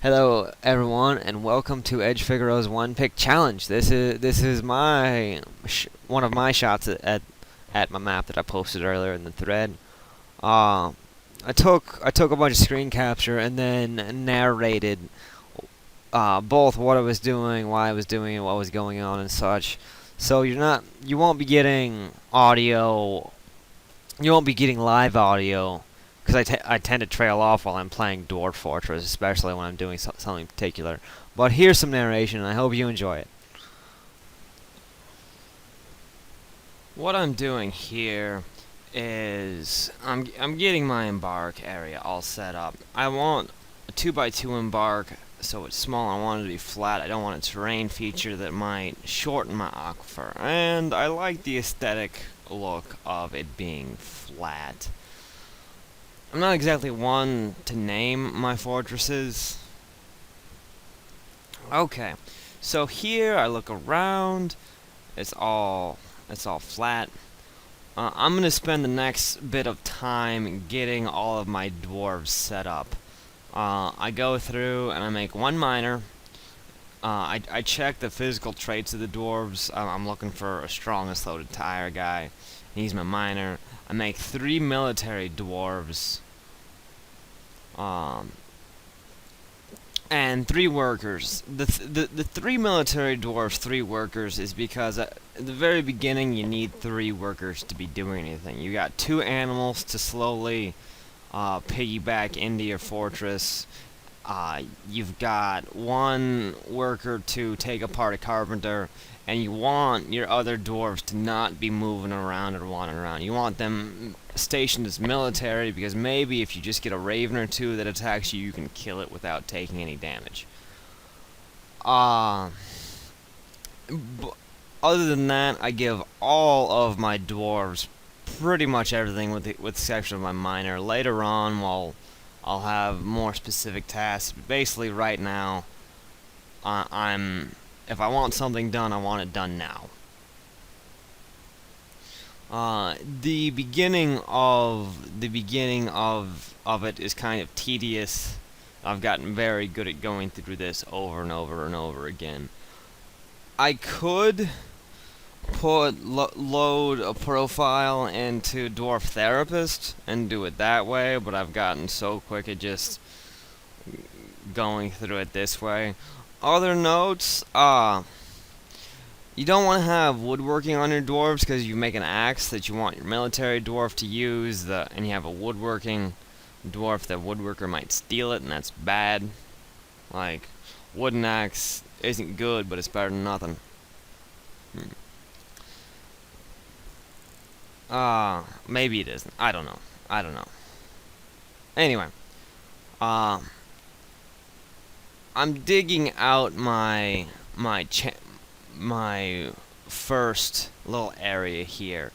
Hello, everyone, and welcome to Edge Figaro's One Pick Challenge. This is my one of my shots at my map that I posted earlier in the thread. Uh, I took a bunch of screen capture and then narrated both what I was doing, why I was doing it, what was going on, and such. So you won't be getting audio. You won't be getting live audio because I tend to trail off while I'm playing Dwarf Fortress, especially when I'm doing something particular. But here's some narration, and I hope you enjoy it. What I'm doing here is I'm getting my embark area all set up. I want a 2x2 embark, so it's small. I want it to be flat. I don't want a terrain feature that might shorten my aquifer, and I like the aesthetic look of it being flat. I'm not exactly one to name my fortresses. Okay, so here I look around. It's all flat. I'm gonna spend the next bit of time getting all of my dwarves set up. I go through and I make one miner. I check the physical traits of the dwarves. I'm looking for a strong and loaded tire guy. He's my miner. I make 3 military dwarves. And 3 workers. The 3 military dwarves, 3 workers is because at the very beginning you need 3 workers to be doing anything. You got 2 animals to slowly piggyback into your fortress. You've got 1 worker to take apart a carpenter, and you want your other dwarves to not be moving around or wandering around. You want them stationed as military, because maybe if you just get a raven or 2 that attacks you, you can kill it without taking any damage. Other than that, I give all of my dwarves pretty much everything with the exception of my miner. Later on, I'll have more specific tasks. But basically, right now, if I want something done, I want it done now. The beginning of it is kind of tedious. I've gotten very good at going through this over and over and over again. I could load a profile into Dwarf Therapist and do it that way, but I've gotten so quick at just going through it this way. Other notes, you don't want to have woodworking on your dwarves because you make an axe that you want your military dwarf to use, and you have a woodworking dwarf, the woodworker might steal it, and that's bad. Like, wooden axe isn't good, but it's better than nothing. Maybe it isn't. I don't know. Anyway, I'm digging out my first little area here.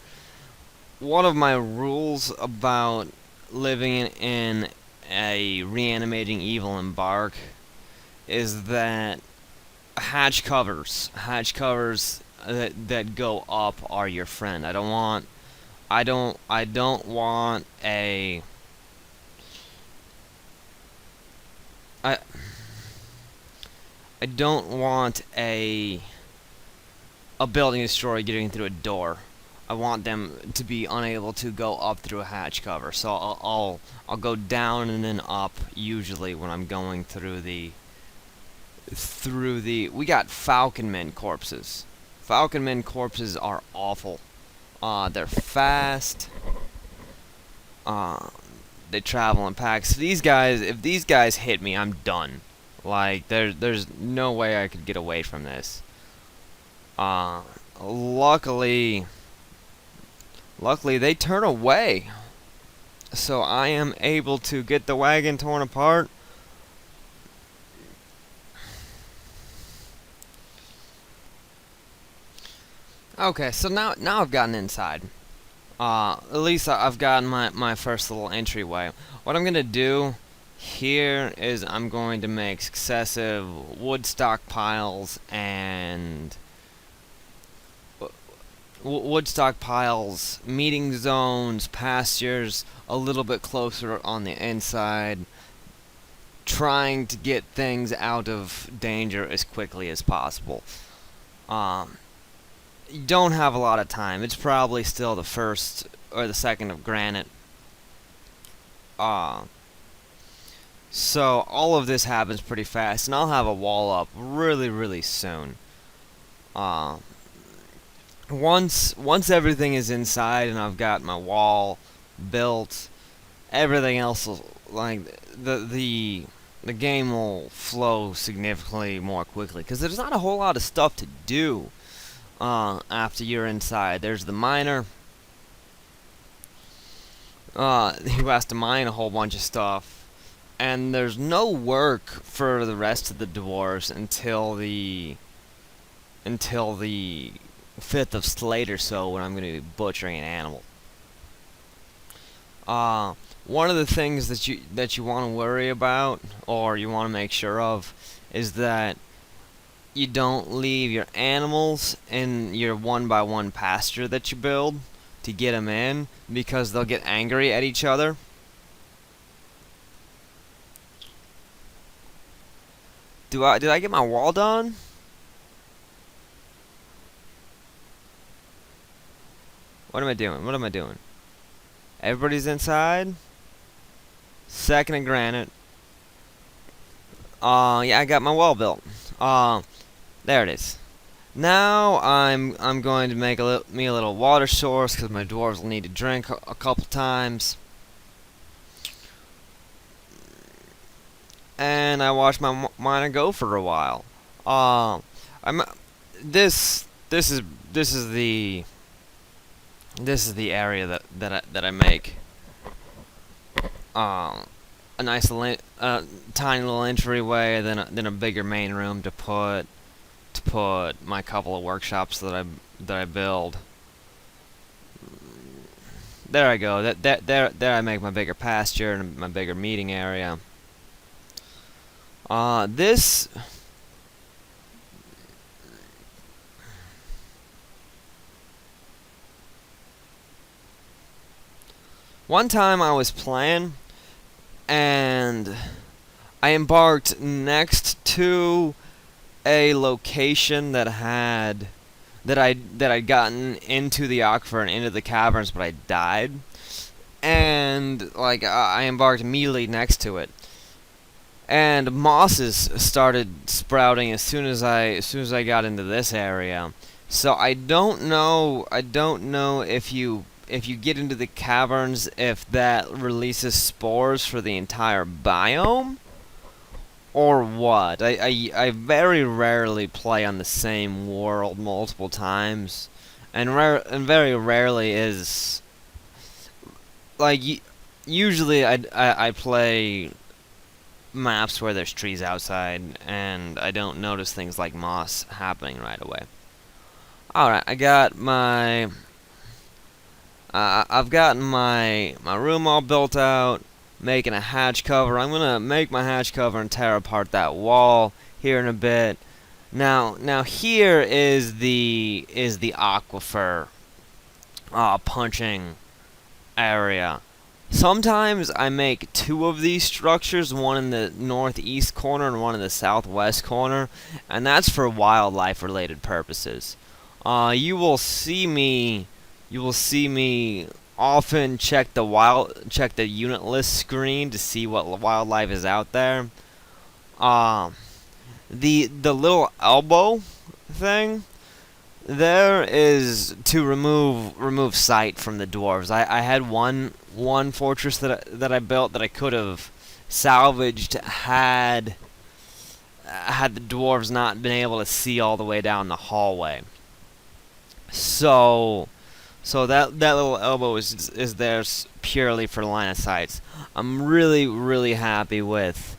One of my rules about living in a reanimating evil embark is that hatch covers that go up are your friend. I don't want a I don't want a building destroyer getting through a door. I want them to be unable to go up through a hatch cover. So I'll go down and then up usually when I'm going through the we got falcon men corpses. Falcon men corpses are awful. They're fast. They travel in packs. These guys, if these guys hit me, I'm done. Like, there's no way I could get away from this. Luckily they turn away. So I am able to get the wagon torn apart. Okay, so now I've gotten inside. At least I've gotten my first little entryway. What I'm gonna do here is I'm going to make successive wood stockpiles and meeting zones, pastures a little bit closer on the inside, trying to get things out of danger as quickly as possible. You don't have a lot of time. It's probably still the first or the second of granite. So all of this happens pretty fast, and I'll have a wall up really, really soon. Once everything is inside and I've got my wall built, everything else will, like the game will flow significantly more quickly because there's not a whole lot of stuff to do after you're inside. There's the miner who has to mine a whole bunch of stuff, and there's no work for the rest of the dwarves until the 5th of Slate or so, when I'm going to be butchering an animal. One of the things that you want to worry about, or you want to make sure of, is that you don't leave your animals in your 1x1 pasture that you build to get them in, because they'll get angry at each other. Did I get my wall done? What am I doing? Everybody's inside. Second of granite. Yeah, I got my wall built. There it is. Now I'm going to make me a little water source, because my dwarves will need to drink a couple times. And I watched my miner go for a while. This is the area that I make. A nice tiny little entryway, then a bigger main room to put my couple of workshops that I build. There I go. There I make my bigger pasture and my bigger meeting area. This. One time I was playing, and I embarked next to a location that I'd gotten into the aquifer and into the caverns, but I died, and I embarked immediately next to it, and mosses started sprouting as soon as I got into this area. So I don't know if you get into the caverns, if that releases spores for the entire biome, or what. I very rarely play on the same world multiple times, and very rarely is, usually I play maps where there's trees outside, and I don't notice things like moss happening right away. Alright, I've gotten my room all built out, making a hatch cover. I'm gonna make my hatch cover and tear apart that wall here in a bit. Now here is the aquifer punching area. Sometimes I make two of these structures, one in the northeast corner and one in the southwest corner, and that's for wildlife related purposes. You will see me often check the unit list screen to see what wildlife is out there. The little elbow thing there is to remove sight from the dwarves. I had one fortress that I built that I could have salvaged had the dwarves not been able to see all the way down the hallway. So that little elbow is there purely for line of sight. I'm really happy with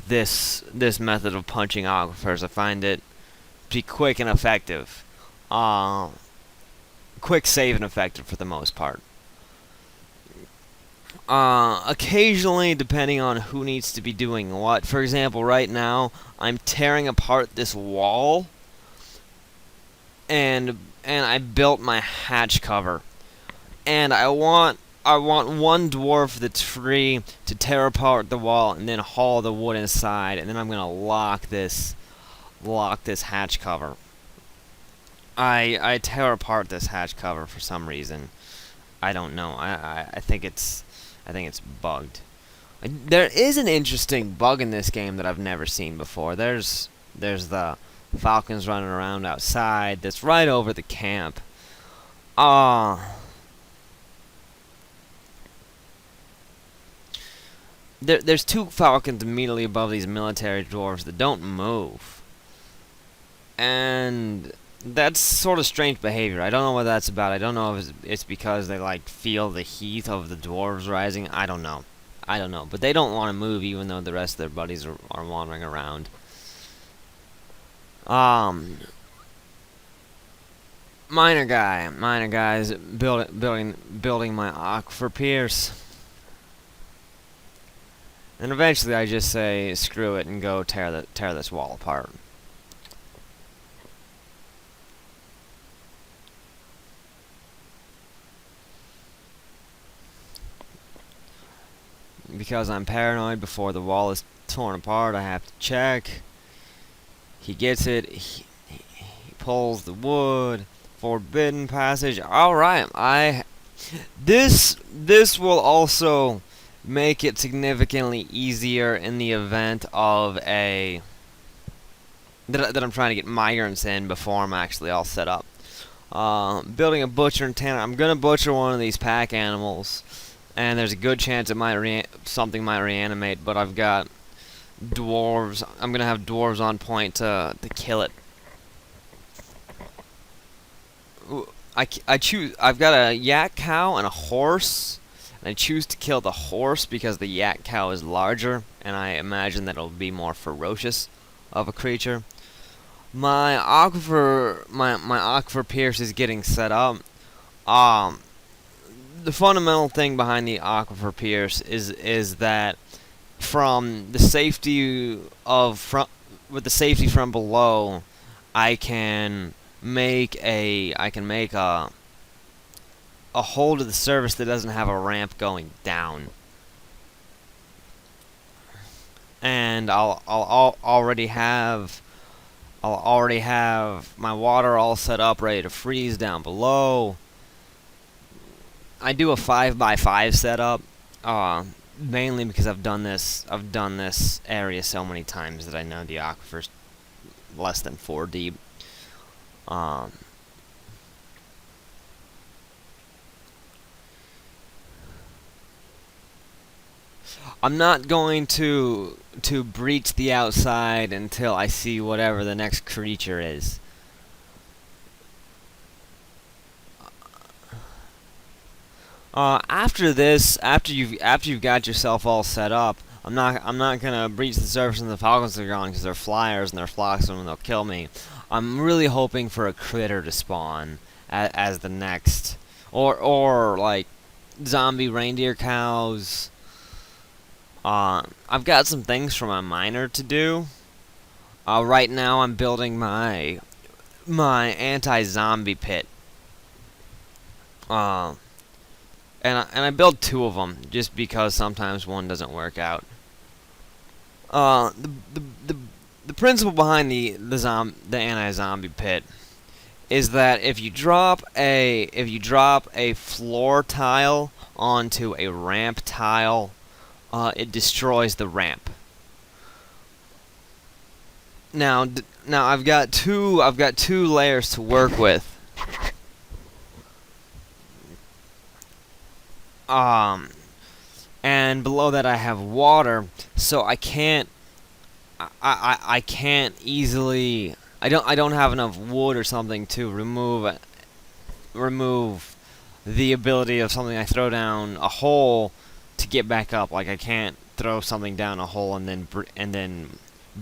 this method of punching aquifers. I find it to be quick and effective. Quick, safe, and effective for the most part. Occasionally, depending on who needs to be doing what. For example, right now, I'm tearing apart this wall, and I built my hatch cover. And I want I want one dwarf that's free to tear apart the wall and then haul the wood inside, and then I'm gonna lock this hatch cover. I tear apart this hatch cover for some reason. I don't know. I think it's bugged. There is an interesting bug in this game that I've never seen before. There's the falcons running around outside. That's right over the camp. There's two falcons immediately above these military dwarves that don't move. And that's sort of strange behavior. I don't know what that's about. I don't know if it's because they like feel the heat of the dwarves rising. I don't know. But they don't want to move even though the rest of their buddies are wandering around. Miner guys building my aquifer pierce. And eventually I just say screw it and go tear this wall apart. Because I'm paranoid before the wall is torn apart, I have to check. He gets it. He pulls the wood. Forbidden passage. All right. This will also make it significantly easier in the event of that I'm trying to get migrants in before I'm actually all set up. Building a butcher and tanner. I'm gonna butcher one of these pack animals, and there's a good chance something might reanimate. But I've got dwarves. I'm gonna have dwarves on point to kill it. I choose. I've got a yak cow and a horse, and I choose to kill the horse because the yak cow is larger, and I imagine that it'll be more ferocious of a creature. My aquifer pierce is getting set up. The fundamental thing behind the aquifer pierce is that from the safety with the safety from below, I can make a hole to the surface that doesn't have a ramp going down, and I'll already have my water all set up, ready to freeze down below. I do a 5x5 setup, mainly because I've done this area so many times that I know the aquifer's less than 4 deep. I'm not going to breach the outside until I see whatever the next creature is. After this, after you've got yourself all set up, I'm not gonna breach the surface and the falcons are gone because they're flyers and they're flocks and they'll kill me. I'm really hoping for a critter to spawn as the next, or like zombie reindeer cows. I've got some things for my miner to do. Right now I'm building my anti-zombie pit. And I built 2 of them just because sometimes one doesn't work out. The principle behind the anti-zombie pit is that if you drop a floor tile onto a ramp tile, it destroys the ramp. Now I've got two layers to work with. And below that I have water, so I can't easily. I don't have enough wood or something to remove the ability of something I throw down a hole to get back up. Like I can't throw something down a hole and then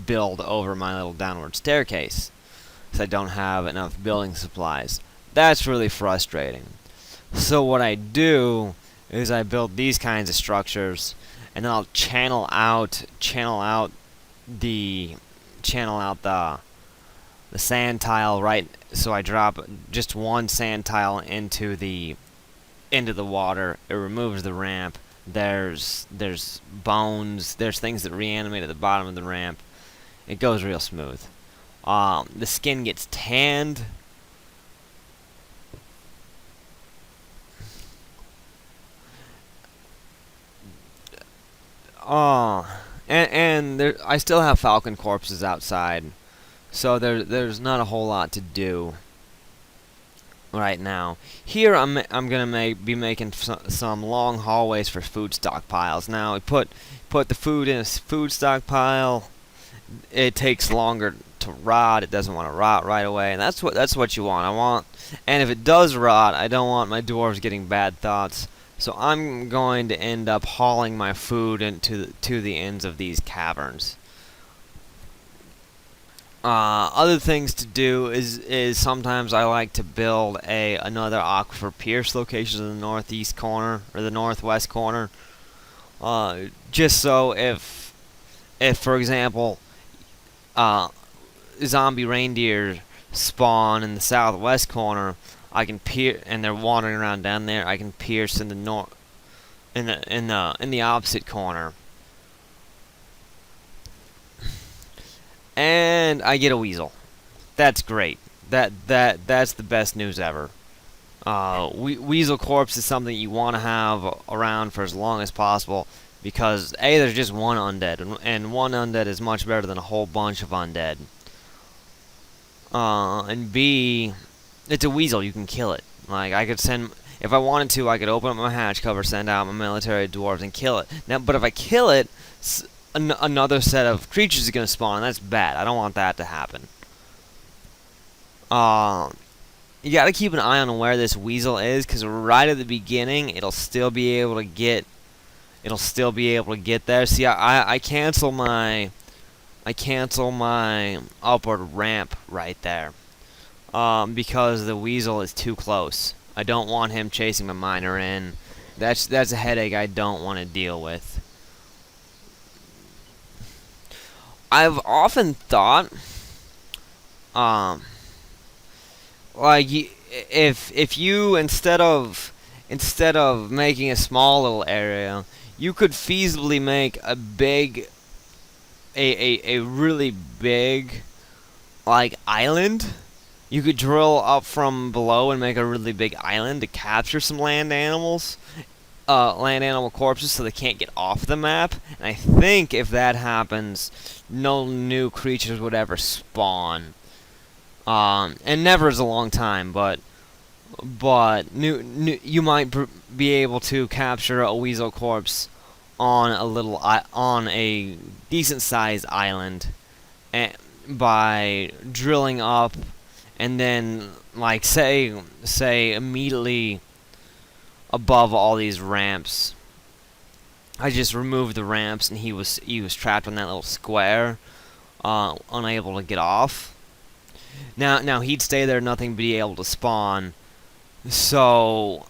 build over my little downward staircase, because I don't have enough building supplies. That's really frustrating. So what I do is I build these kinds of structures, and then I'll channel out the sand tile, right? So I drop just one sand tile into the into the water. It removes the ramp. There's bones. There's things that reanimate at the bottom of the ramp. It goes real smooth. The skin gets tanned. And there, I still have falcon corpses outside, so there's not a whole lot to do right now. Here I'm gonna be making some long hallways for food stockpiles. Now we put the food in a food stockpile. It takes longer to rot. It doesn't want to rot right away, and that's what you want. And if it does rot, I don't want my dwarves getting bad thoughts. So I'm going to end up hauling my food into to the ends of these caverns. Other things to do is sometimes I like to build another aquifer pierce location in the northeast corner or the northwest corner. Just so if for example zombie reindeer spawn in the southwest corner, I can pierce, and they're wandering around down there. I can pierce in the in the opposite corner, and I get a weasel. That's great. That's the best news ever. Weasel corpse is something you want to have around for as long as possible because A, there's just one undead, and one undead is much better than a whole bunch of undead. And B, it's a weasel. You can kill it. Like, I could send, if I wanted to, I could open up my hatch cover, send out my military dwarves, and kill it. Now, but if I kill it, another set of creatures is going to spawn, and that's bad. I don't want that to happen. You got to keep an eye on where this weasel is, because right at the beginning, it'll still be able to get. It'll still be able to get there. See, I cancel my upward ramp right there. Because the weasel is too close. I don't want him chasing my miner in. That's a headache I don't want to deal with. I've often thought, like if you instead of making a small little area, you could feasibly make a really big like island. You could drill up from below and make a really big island to capture some land animals, land animal corpses, so they can't get off the map. And I think if that happens, no new creatures would ever spawn. And never is a long time, but you might be able to capture a weasel corpse on a decent sized island, by drilling up. And then, like, say immediately above all these ramps, I just removed the ramps, and he was trapped on that little square, unable to get off. Now he'd stay there, nothing be able to spawn. So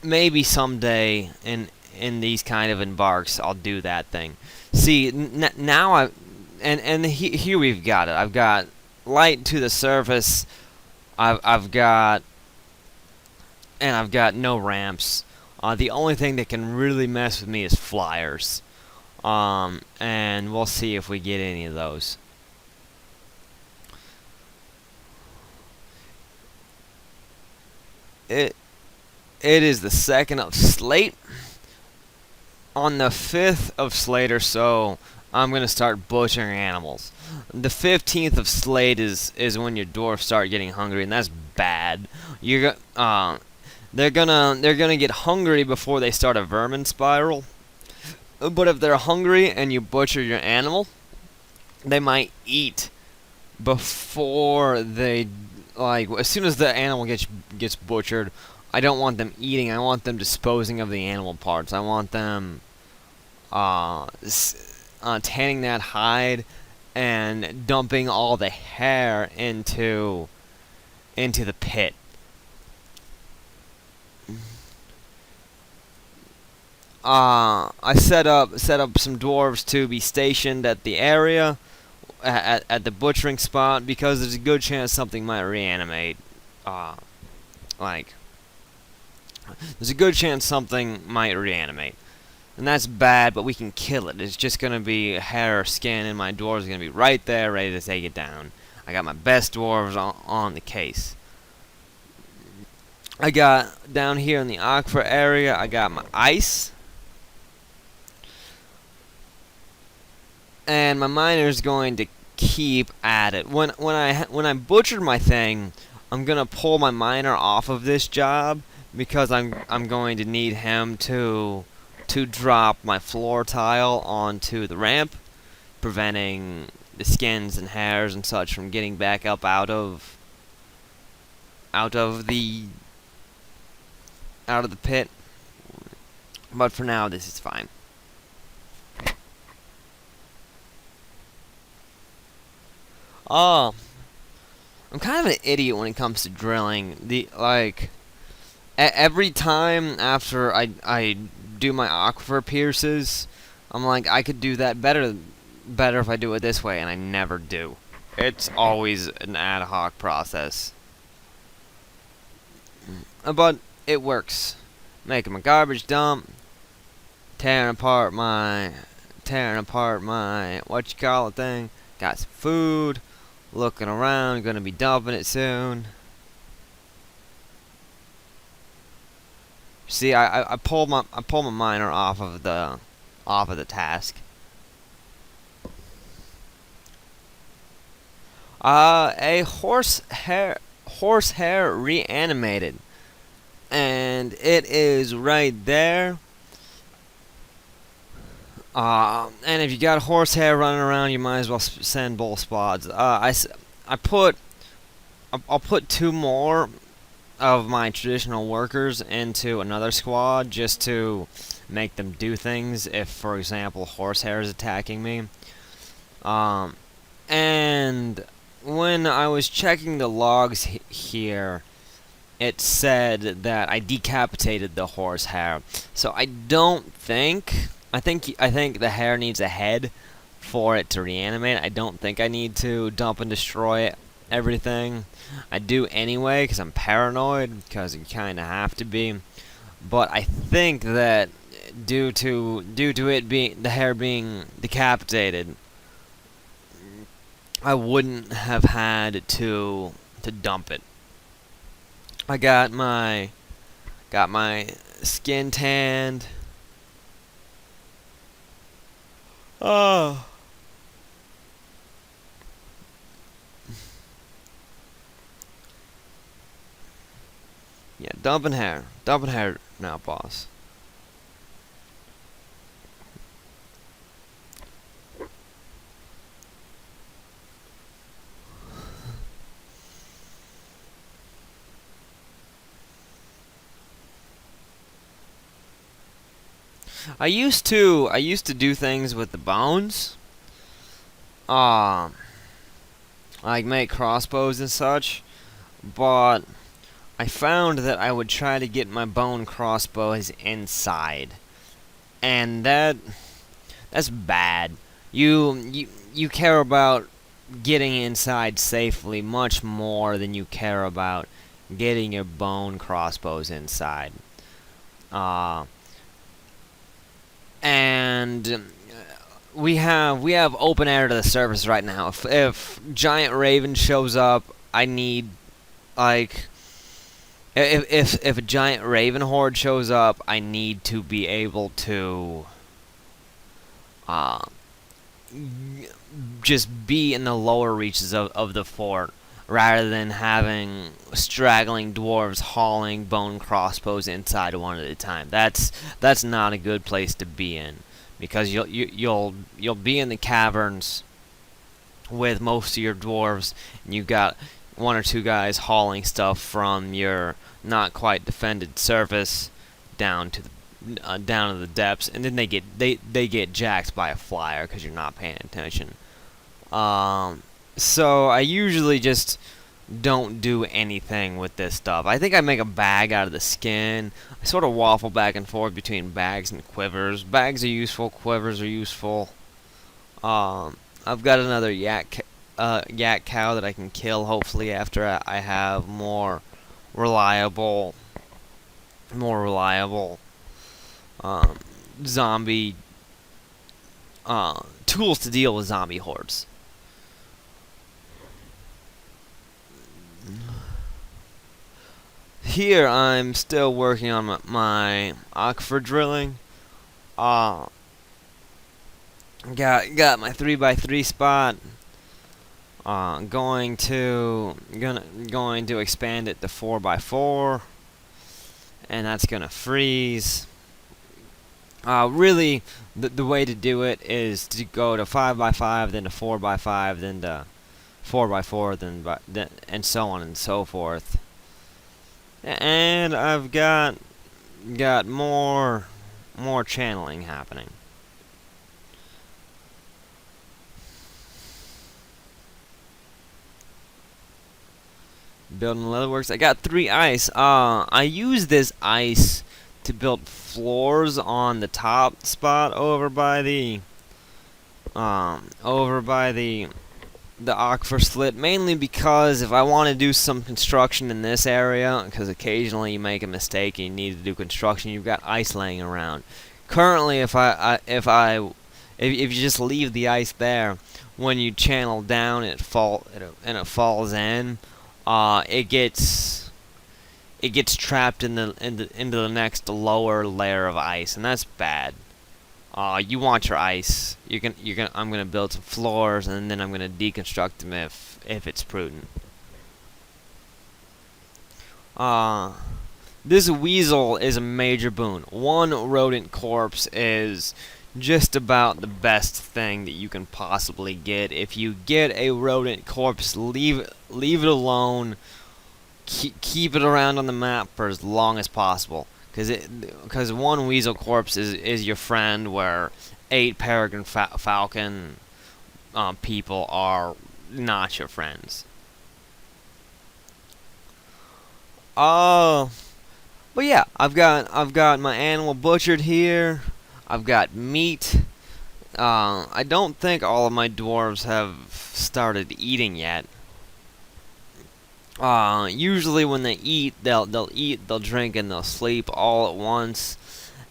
maybe someday in these kind of embarks, I'll do that thing. See, now here we've got it. I've got light to the surface. I've got no ramps. The only thing that can really mess with me is flyers. And we'll see if we get any of those. It is the 2nd of Slate. On the 5th of Slate or so, I'm going to start butchering animals. The 15th of Slate is when your dwarfs start getting hungry, and that's bad. They're gonna get hungry before they start a vermin spiral. But if they're hungry and you butcher your animal, they might eat before they, like, as soon as the animal gets butchered. I don't want them eating. I want them disposing of the animal parts. I want them tanning that hide and dumping all the hair into the pit. I set up some dwarves to be stationed at the area at the butchering spot, because there's a good chance something might reanimate. there's a good chance something might reanimate. And that's bad, but we can kill it. It's just going to be hair or skin, and my dwarves are going to be right there ready to take it down. I got my best dwarves on the case. I got, down here in the aquifer area, I got my ice. And my miner's going to keep at it. When I butchered my thing, I'm going to pull my miner off of this job, because I'm going to need him to drop my floor tile onto the ramp, preventing the skins and hairs and such from getting back up out of the pit. But for now, this is fine. Oh, I'm kind of an idiot when it comes to drilling. Every time after I do my aquifer pierces, I'm like, I could do that better if I do it this way, and I never do. It's always an ad hoc process. But it works. Making my garbage dump, tearing apart my what you call it thing. Got some food, looking around, gonna be dumping it soon. See, I pulled my miner off of the task. A horsehair reanimated, and it is right there. And if you got horsehair running around, you might as well send both squads. I'll put 2 more of my traditional workers into another squad just to make them do things if, for example, horsehair is attacking me. And when I was checking the logs here, it said that I decapitated the horsehair. So I think the hair needs a head for it to reanimate. I don't think I need to dump and destroy everything. I do anyway because I'm paranoid, because you kind of have to be. But I think that due to it being the hair being decapitated, I wouldn't have had to dump it. I got my skin tanned. Oh. Yeah, dumping hair now, boss. I used to do things with the bones. Like make crossbows and such, but I found that I would try to get my bone crossbows inside, and that's bad. You care about getting inside safely much more than you care about getting your bone crossbows inside. And we have open air to the surface right now. If giant raven shows up, I need, like, if a giant raven horde shows up, I need to be able to just be in the lower reaches of the fort, rather than having straggling dwarves hauling bone crossbows inside one at a time. That's not a good place to be in, because you'll be in the caverns with most of your dwarves, and you got 1 or 2 guys hauling stuff from your not quite defended surface down to the depths, and then they get jacked by a flyer because you're not paying attention. So I usually just don't do anything with this stuff. I think I make a bag out of the skin. I sort of waffle back and forth between bags and quivers. Bags are useful, quivers are useful. I've got another yak cow that I can kill, hopefully, after I have more reliable more reliable um, zombie tools to deal with zombie hordes. Here I'm still working on my aquifer drilling. Got my 3x3 spot. Going to expand it to 4x4, and that's gonna freeze. Really, the way to do it is to go to 5x5, then to 4x5, then to 4x4, then and so on and so forth. And I've got more channeling happening. Building leatherworks. I got 3 ice. I use this ice to build floors on the top spot over by the aquifer slit, mainly because if I want to do some construction in this area, because occasionally you make a mistake and you need to do construction, you've got ice laying around. Currently, if you just leave the ice there, when you channel down, it falls in. It gets trapped into the next lower layer of ice, and that's bad. You want your ice. I'm gonna build some floors, and then I'm gonna deconstruct them if it's prudent. This weasel is a major boon. 1 rodent corpse is just about the best thing that you can possibly get. If you get a rodent corpse, leave it alone. Keep it around on the map for as long as possible. Because 1 weasel corpse is your friend, where 8 peregrine falcon people are not your friends. But yeah, I've got my animal butchered here. I've got meat. I don't think all of my dwarves have started eating yet. Usually when they eat, they'll eat, they'll drink, and they'll sleep all at once.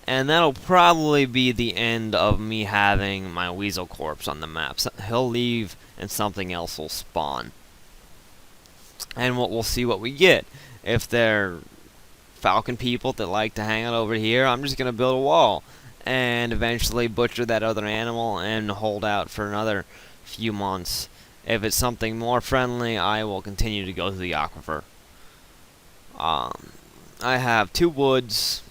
And that'll probably be the end of me having my weasel corpse on the map. So he'll leave, and something else will spawn. And we'll see what we get. If they're falcon people that like to hang out over here, I'm just gonna build a wall and eventually butcher that other animal and hold out for another few months. If it's something more friendly, I will continue to go to the aquifer. I have 2 woods.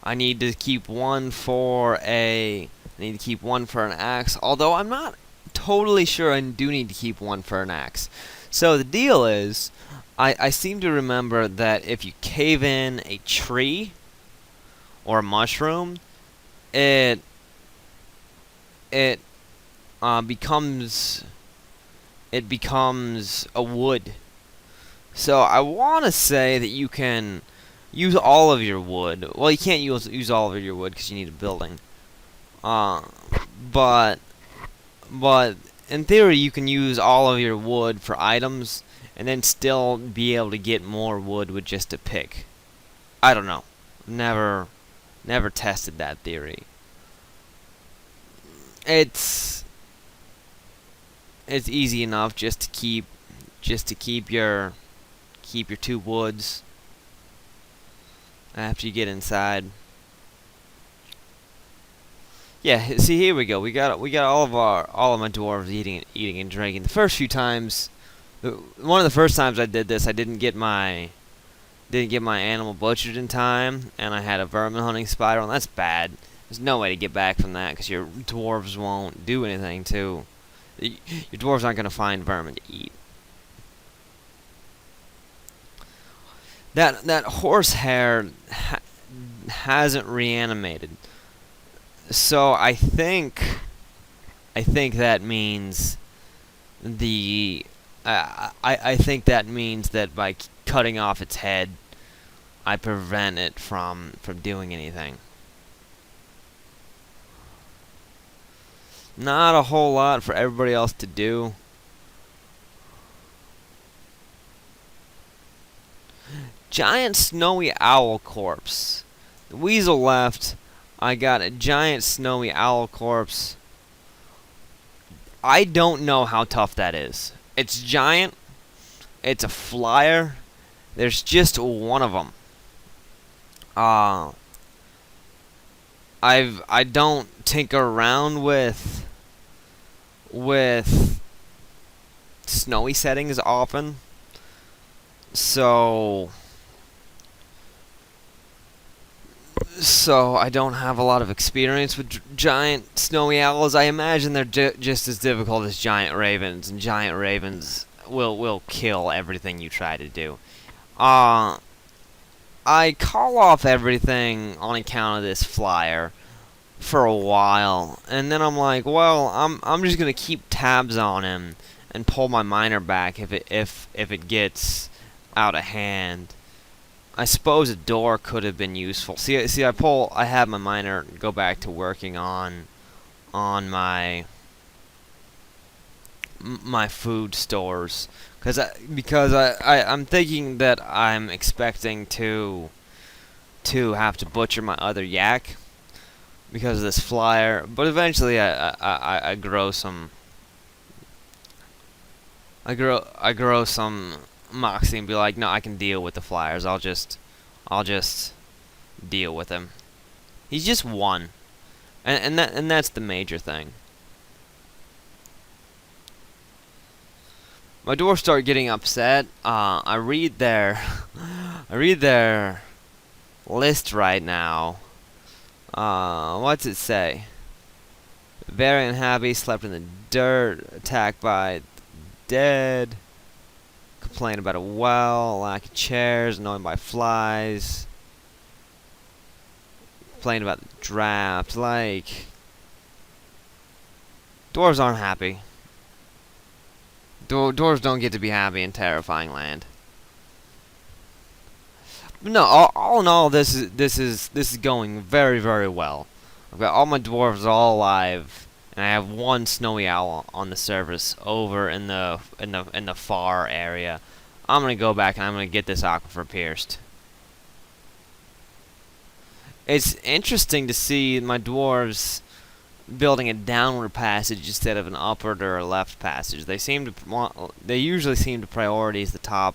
I need to keep one for an axe, although I'm not totally sure I do need to keep one for an axe. So the deal is, I seem to remember that if you cave in a tree or a mushroom, it becomes a wood. So I want to say that you can use all of your wood. Well, you can't use all of your wood because you need a building. But in theory, you can use all of your wood for items, and then still be able to get more wood with just a pick. I don't know. Never tested that theory. It's easy enough just to keep your 2 woods after you get inside. Yeah, see, here we go. We got all of my dwarves eating and drinking. The first few times, one of the first times I did this, I didn't get my animal butchered in time, and I had a vermin hunting spiral, and that's bad. There's no way to get back from that because your dwarves won't do anything to. Your dwarves aren't going to find vermin to eat. That horsehair hasn't reanimated, so I think that means I think that means that by cutting off its head, I prevent it from doing anything. Not a whole lot for everybody else to do. giant snowy owl corpse. The weasel left. I got a giant snowy owl corpse. I don't know how tough that is. It's giant. It's a flyer. There's just one of them. I don't tinker around with snowy settings often, so I don't have a lot of experience with giant snowy owls. I imagine they're just as difficult as giant ravens, and giant ravens will kill everything you try to do. I call off everything on account of this flyer for a while, and then I'm like, well, I'm just gonna keep tabs on him and pull my miner back if it gets out of hand. I suppose a door could have been useful. See, I have my miner go back to working on my food stores, because I'm thinking that I'm expecting to have to butcher my other yak because of this flyer, but eventually I grow some moxie and be like, no, I can deal with the flyers. I'll just deal with him. He's just one, and that's the major thing. My dwarves start getting upset. I read their list right now. What's it say? Very unhappy, slept in the dirt, attacked by dead, complain about a well, lack of chairs, annoyed by flies, complain about the draft. Like, dwarves aren't happy. Dwarves don't get to be happy in terrifying land. But no, all in all, this is going very, very well. I've got all my dwarves all alive, and I have one snowy owl on the surface over in the far area. I'm gonna go back and I'm gonna get this aquifer pierced. It's interesting to see my dwarves building a downward passage instead of an upward or a left passage. They usually seem to prioritize the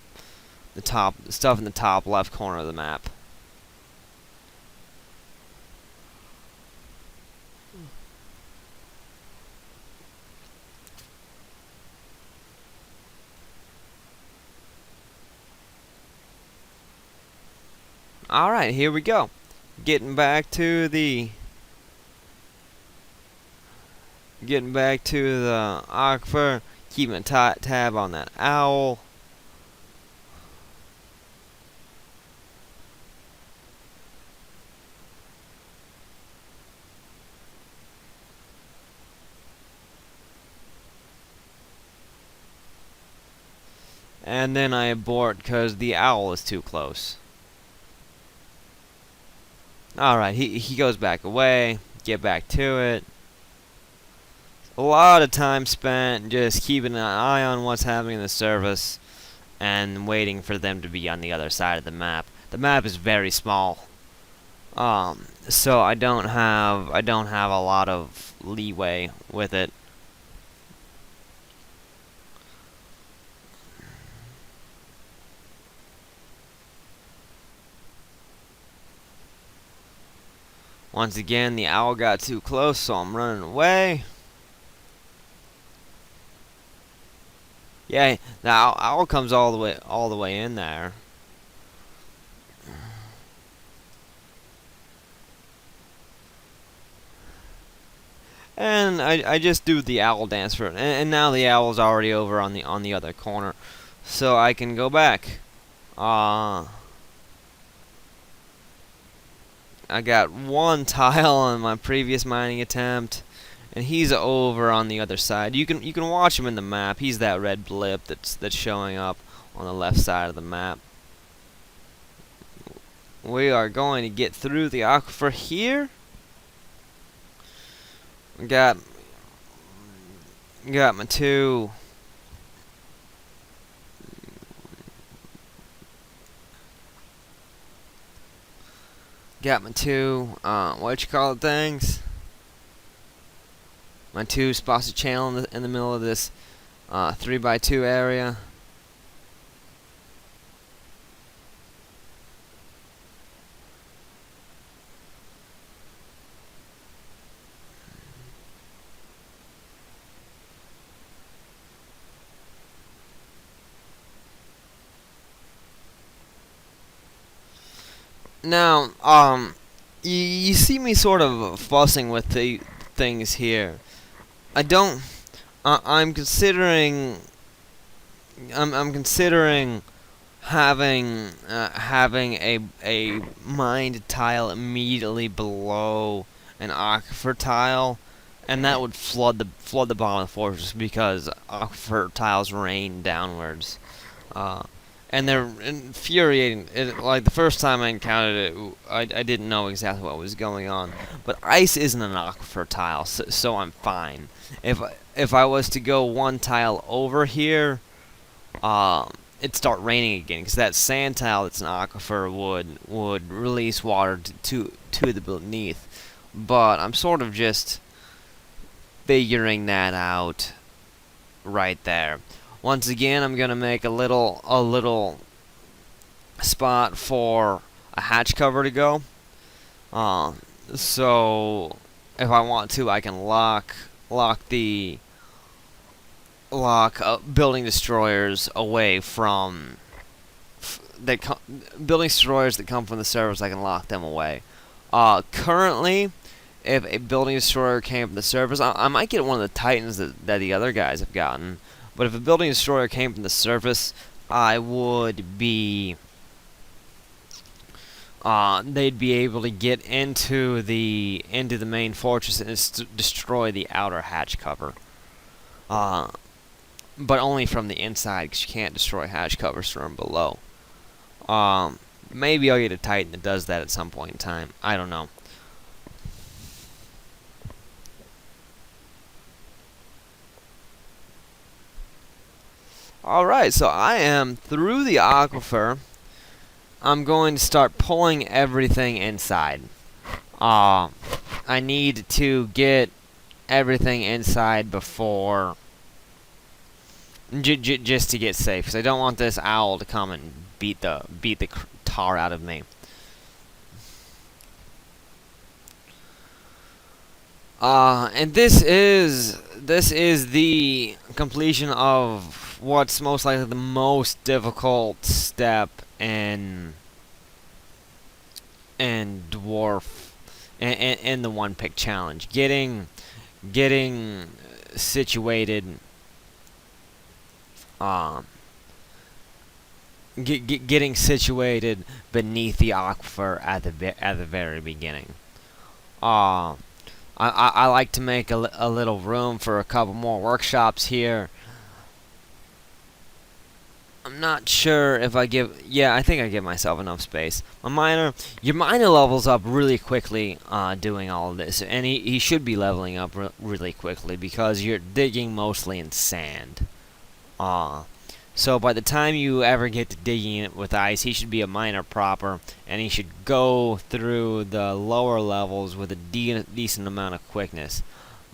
stuff in the top left corner of the map. Alright, here we go. Getting back to the aquifer, keeping a tight tab on that owl. And then I abort because the owl is too close. Alright, he goes back away. Get back to it. A lot of time spent just keeping an eye on what's happening in the surface and waiting for them to be on the other side of the map. The map is very small, so I don't have a lot of leeway with it. Once again, the owl got too close, so I'm running away. Yeah, the owl comes all the way in there. And I just do the owl dance for it, and now the owl's already over on the other corner, so I can go back. I got one tile on my previous mining attempt, and he's over on the other side. You can watch him in the map. He's that red blip that's showing up on the left side of the map. We are going to get through the aquifer here. Got my two. got my two, what you call it things? My two spots of channel in the middle of this 3x2 area. Now, you see me sort of fussing with the things here. I don't. I'm considering. I'm considering having a mined tile immediately below an aquifer tile, and that would flood the bottom of the fortress because aquifer tiles rain downwards. And they're infuriating. Like the first time I encountered it, I didn't know exactly what was going on. But ice isn't an aquifer tile, so I'm fine. If I was to go one tile over here, it'd start raining again because that sand tile that's an aquifer would release water to the beneath. But I'm sort of just figuring that out right there. Once again, I'm gonna make a little spot for a hatch cover to go. So if I want to, I can lock building destroyers away from building destroyers that come from the servers. I can lock them away. Currently, if a building destroyer came from the servers, I might get one of the Titans that the other guys have gotten. But if a building destroyer came from the surface, I would be. They'd be able to get into the main fortress and destroy the outer hatch cover. But only from the inside, because you can't destroy hatch covers from below. Maybe I'll get a Titan that does that at some point in time. I don't know. Alright, so I am through the aquifer. I'm going to start pulling everything inside. I need to get everything inside before... just to get safe, because I don't want this owl to come and beat the tar out of me. And this is the completion of what's most likely the most difficult step in dwarf in the one pick challenge. Getting situated. Getting situated beneath the aquifer at the very beginning. I like to make a little room for a couple more workshops here. I'm not sure if I give... Yeah, I think I give myself enough space. Your miner levels up really quickly doing all of this. And he should be leveling up really quickly because you're digging mostly in sand. So by the time you ever get to digging it with ice, he should be a miner proper. And he should go through the lower levels with a decent amount of quickness.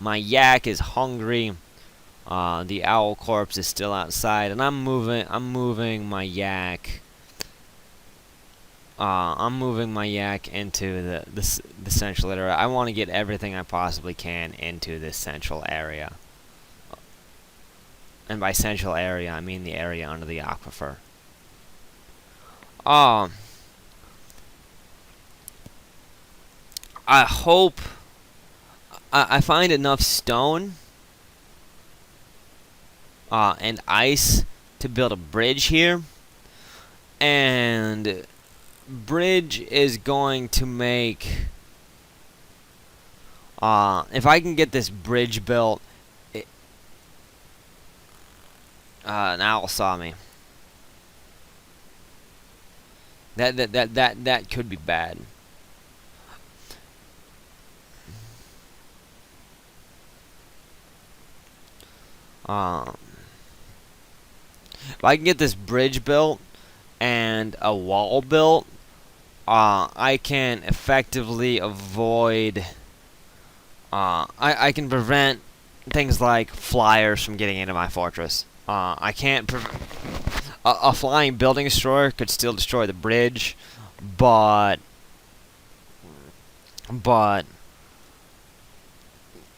My yak is hungry. The owl corpse is still outside, and I'm moving my yak. I'm moving my yak into the central area. I want to get everything I possibly can into this central area. And by central area, I mean the area under the aquifer. I hope I find enough stone and ice to build a bridge here. And bridge is going to make... if I can get this bridge built... an owl saw me. That could be bad. If I can get this bridge built and a wall built, I can effectively avoid. I can prevent things like flyers from getting into my fortress. I can't. A flying building destroyer could still destroy the bridge, but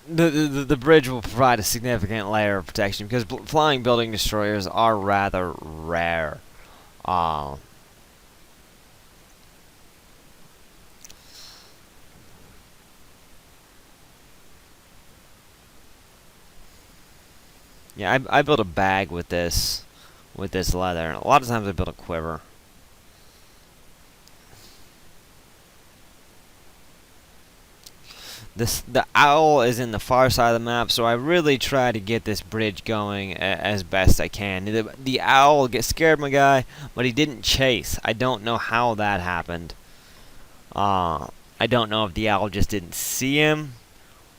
the bridge will provide a significant layer of protection because flying building destroyers are rather rare. Uh, yeah, I built a bag with this leather. A lot of times I build a quiver. The owl is in the far side of the map, so I really try to get this bridge going as best I can. The owl gets scared, my guy, but he didn't chase. I don't know how that happened. I don't know if the owl just didn't see him,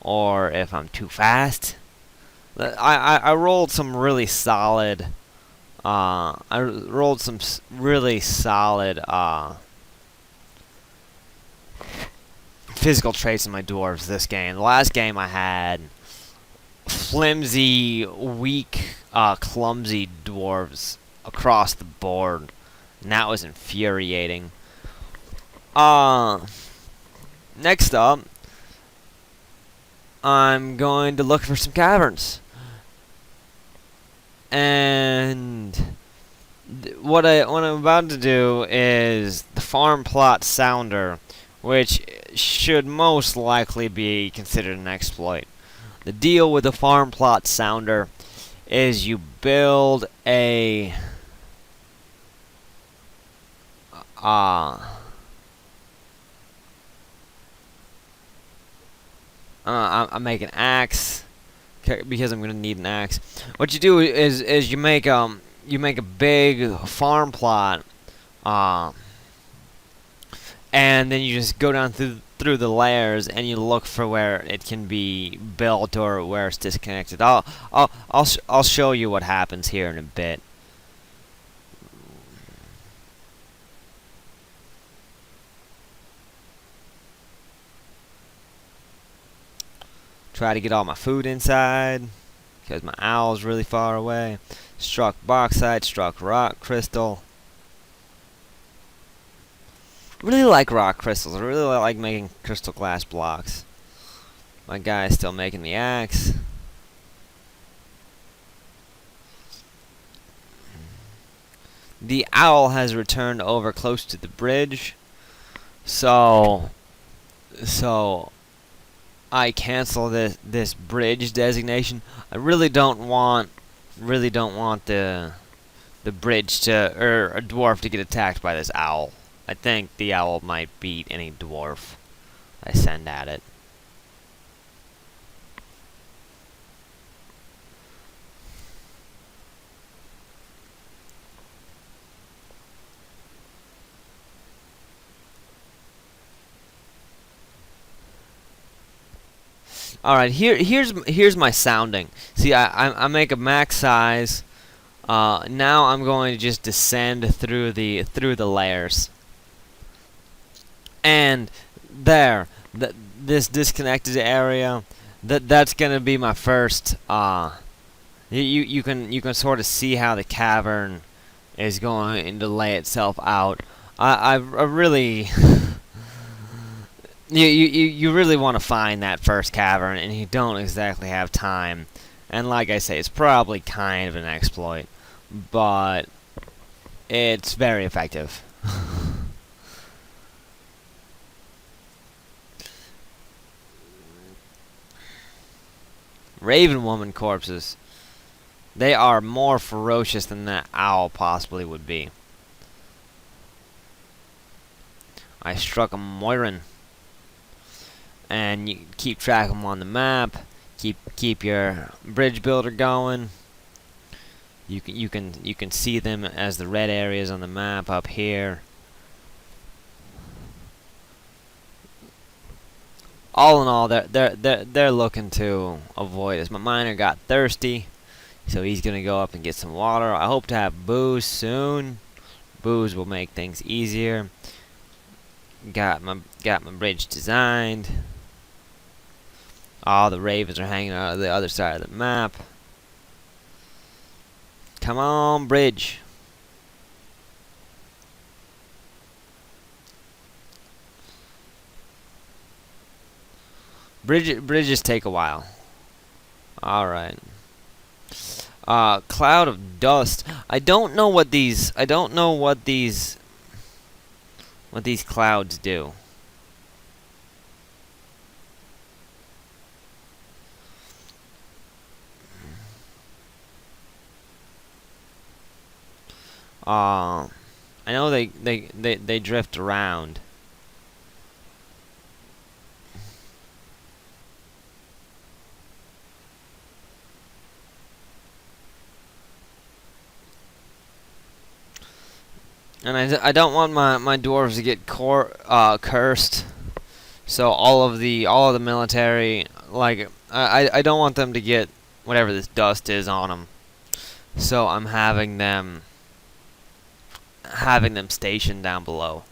or if I'm too fast. I rolled some really solid. I rolled some really solid. Physical traits in my dwarves this game. The last game I had flimsy, weak, clumsy dwarves across the board, and that was infuriating. Next up, I'm going to look for some caverns, and what I'm about to do is the farm plot sounder, which should most likely be considered an exploit. The deal with the farm plot sounder is you build a I make an axe because I'm gonna need an axe. What you do is you make a big farm plot, and then you just go down through the layers and you look for where it can be built or where it's disconnected. I'll show you what happens here in a bit. Try to get all my food inside because my owl's really far away. Struck bauxite, struck rock crystal. Really like rock crystals. I really like making crystal glass blocks. My guy's still making the axe. The owl has returned over close to the bridge, so I cancel this bridge designation. I really don't want the bridge to, or a dwarf to get attacked by this owl. I think the owl might beat any dwarf I send at it. All right, here's my sounding. See, I make a max size. Now I'm going to just descend through the layers. And there, this disconnected area, that's gonna be my first. You can sort of see how the cavern is going to lay itself out. I really. You really want to find that first cavern, and you don't exactly have time. And like I say, it's probably kind of an exploit, but it's very effective. Raven woman corpses. They are more ferocious than that owl possibly would be. I struck a Moiran. And you keep track of them on the map. Keep your bridge builder going. You can see them as the red areas on the map up here. All in all, they're looking to avoid us. My miner got thirsty, so he's gonna go up and get some water. I hope to have booze soon. Booze will make things easier. got my bridge designed. All the ravens are hanging out of the other side of the map. Come on, bridge. Bridges take a while. All right. Cloud of dust. I don't know what these clouds do. I know they drift around. And I don't want my dwarves to get cursed. So all of the military, like I don't want them to get whatever this dust is on them. So I'm having them stationed down below.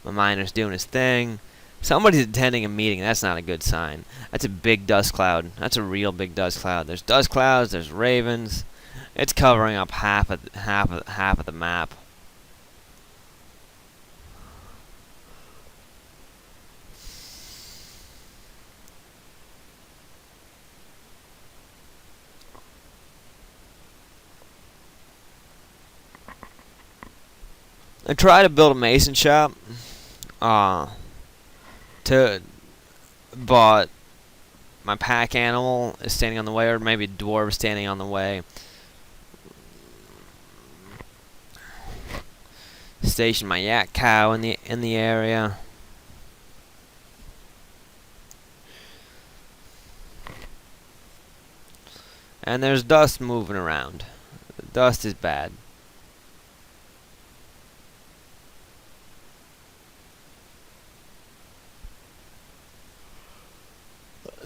My miner's doing his thing. Somebody's attending a meeting. That's not a good sign. That's a big dust cloud. That's a real big dust cloud. There's dust clouds. There's ravens. It's covering up half of the map. I try to build a mason shop. But my pack animal is standing on the way, or maybe a dwarf standing on the way. Station my yak cow in the area. And there's dust moving around. Dust is bad.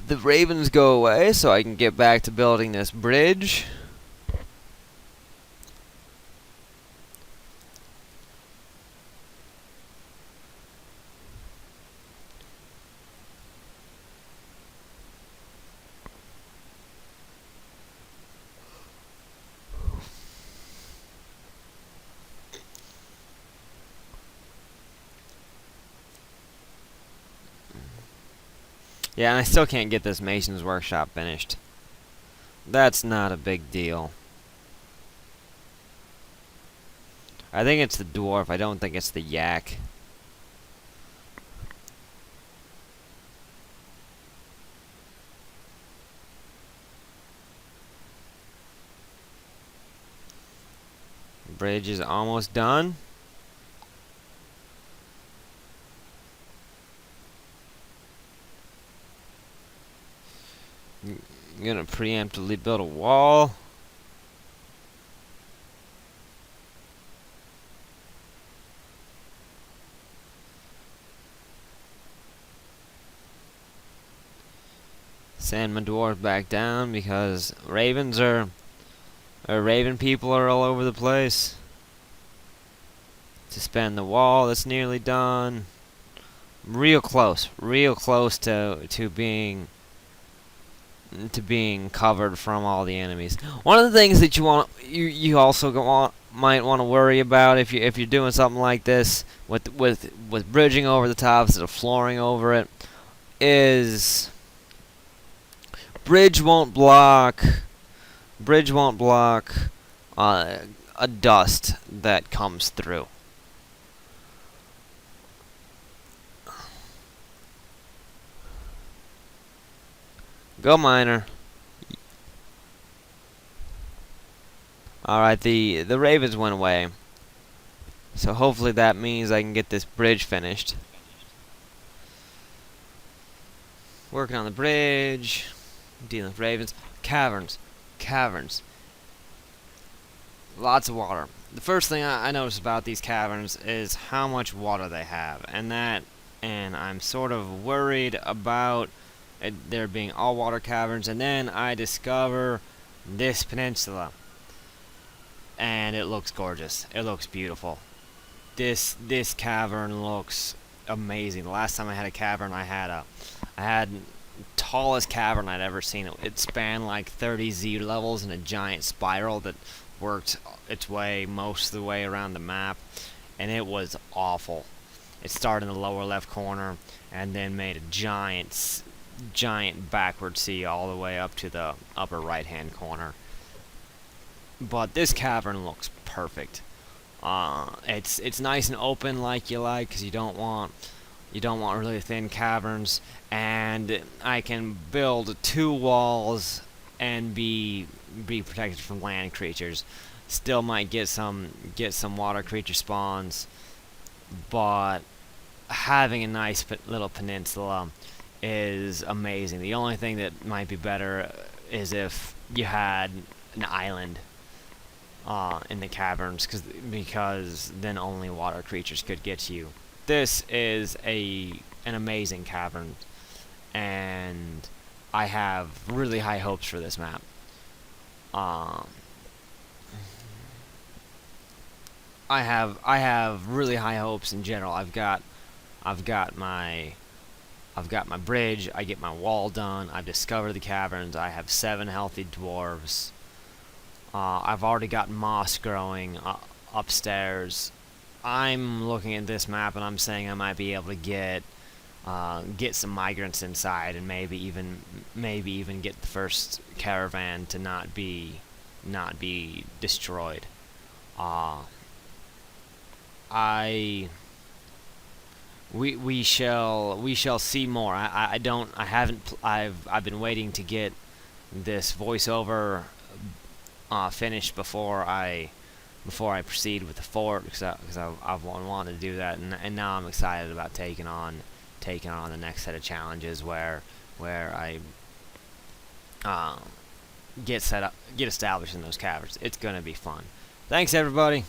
The ravens go away so I can get back to building this bridge. Yeah, and I still can't get this mason's workshop finished. That's not a big deal. I think it's the dwarf. I don't think it's the yak. Bridge is almost done. I'm gonna preemptively build a wall. Send my dwarf back down because raven people are all over the place. Suspend the wall. That's nearly done. Real close to being covered from all the enemies. One of the things that you also might want to worry about if you're doing something like this with bridging over the top instead of flooring over it is bridge won't block a dust that comes through. Go miner. Alright, the ravens went away. So hopefully that means I can get this bridge finished. Working on the bridge. Dealing with ravens. Caverns. Lots of water. The first thing I noticed about these caverns is how much water they have. And I'm sort of worried about there being all water caverns, and then I discover this peninsula, and it looks gorgeous. It looks beautiful. this cavern looks amazing. The last time I had a cavern, I had tallest cavern I'd ever seen. It spanned like 30 Z levels in a giant spiral that worked its way most of the way around the map, and it was awful. It started in the lower left corner and then made a giant backward C all the way up to the upper right hand corner. But this cavern looks perfect. It's nice and open like you like, because you don't want really thin caverns, and I can build 2 walls and be protected from land creatures. Still might get some water creature spawns, but having a nice little peninsula is amazing. The only thing that might be better is if you had an island in the caverns, because then only water creatures could get you. This is an amazing cavern, and I have really high hopes for this map. I have really high hopes in general. I've got my bridge. I get my wall done. I've discovered the caverns. I have 7 healthy dwarves. I've already got moss growing upstairs. I'm looking at this map and I'm saying I might be able to get some migrants inside, and maybe even get the first caravan to not be destroyed. We shall see more. I've been waiting to get this voiceover finished before I proceed with the fort, because I've wanted to do that, and now I'm excited about taking on the next set of challenges where I get established in those caverns. It's gonna be fun. Thanks, everybody.